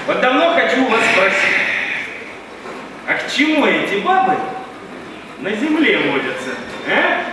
Вот давно хочу вас спросить, а к чему эти бабы на земле водятся, а?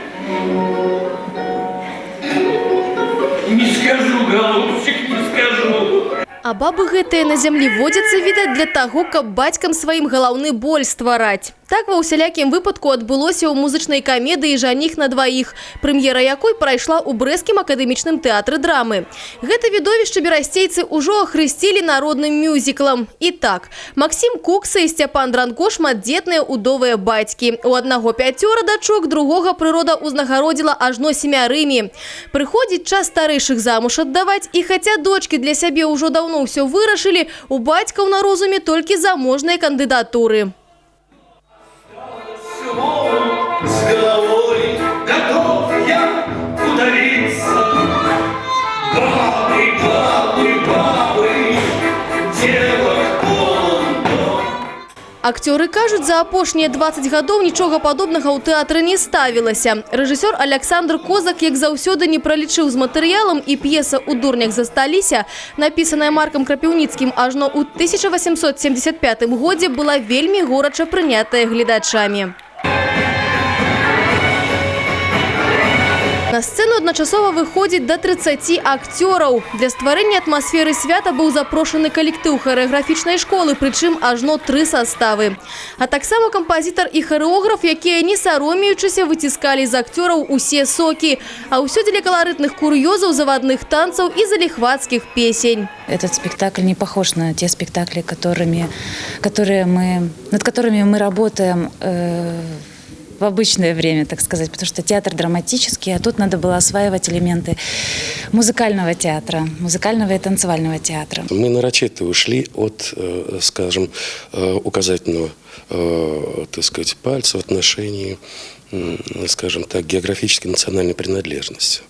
Не скажу, голубчик, не скажу. А бабы гэтыя на зямлі водзяцца, відаць, для таго, каб бацькам сваім галаўны боль ствараць. Так ва ўсялякім выпадку адбылося ў музычнай камедыі «Жаніх на дваіх», прэм'ера якой прайшла ў брэсцкім акадэмічным тэатры драмы. Гэта відовішча берасцейцы ўжо ахрысцілі народным мюзіклам. І так, Максім Кукса і Сцяпан Дранко шматдзетныя ўдовыя бацькі. У аднаго 5 дачок, другога прырода ўзнагародзіла ажно 7. Прыходзіць час старэйшых замуж аддаваць, і хаця дочкі для сябе ўжо даўно ўсё вырашылі, у бацькаў на розуме толькі заможныя кандыдатуры. С головой готов я удариться. Бабы, бабы, бабы, девок полон дом. Акцёры кажуць, за апошнія 20 гадоў нічога падобнага ў тэатры не ставілася. Рэжысёр Александр Козак, як заўсёды, не пралічыў з матэрыялам, і п'еса «У дурнях засталіся», напісаная Маркам Крапіўніцкім ажно ў 1875 годзе, была вельмі горача прынятая гледачамі. На сцэну адначасова выходзіць да 30 акцёраў. Для стварэння атмасферы свята быў запрошаны калектыў харэаграфічнай школы, прычым ажно 3 составы. А таксама кампазітар і харэограф, якія, не саромеючыся, выціскалі з акцёраў усе сокі. А ўсё дзеля каларытных кур'ёзаў, завадных танцаў і заліхвацкіх песень. Этот спектакль не похож на те спектакли, над которыми мы работаем в обычное время, так сказать, потому что театр драматический, а тут надо было осваивать элементы музыкального театра, музыкального и танцевального театра. Мы нарочито ушли от, скажем, указательного, так сказать, пальца в отношении, скажем так, географической национальной принадлежности.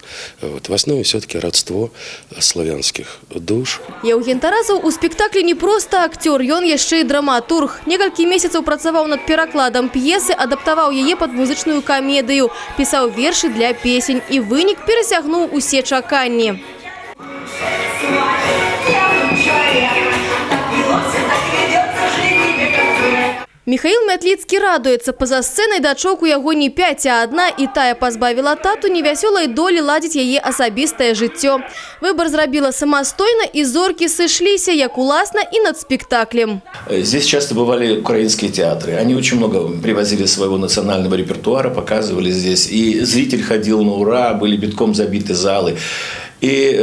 В основе все-таки родство славянских душ. Евген Тарасов у спектаклі не просто актер, ён яшчэ і драматург. Некалькі месяцаў працаваў над перакладам п'есы, адаптаваў яе пад музычную камедыю, пісаў вершы для песень, і вынік перасягнуў усе чаканні. Михаил Мятліцкі радуецца. Па-за сцэнай дачок у яго не 5, а 1, і тая пазбавіла тату невясёлай долі ладзіць яе асабістае жыццё. Выбар зрабіла самастойна, і зоркі сышліся, як уласна, і над спектаклем. Здесь часто бывали украинские театры. Они очень много привозили своего национального репертуара, показывали здесь. И зритель ходил на ура, были битком забиты залы. И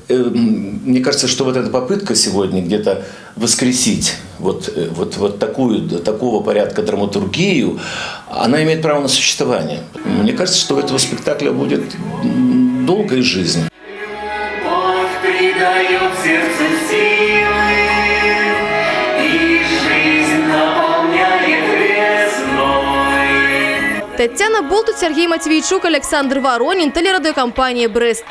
мне кажется, что вот эта попытка сегодня где-то воскресить такого порядка драматургию, она имеет право на существование. Мне кажется, что у этого спектакля будет долгая жизнь. Любовь придает сердцу силы, и жизнь наполняет весной. Тетяна Болтут, Сергей Матвейчук, Александр Воронин, телерадиокомпания «Брест».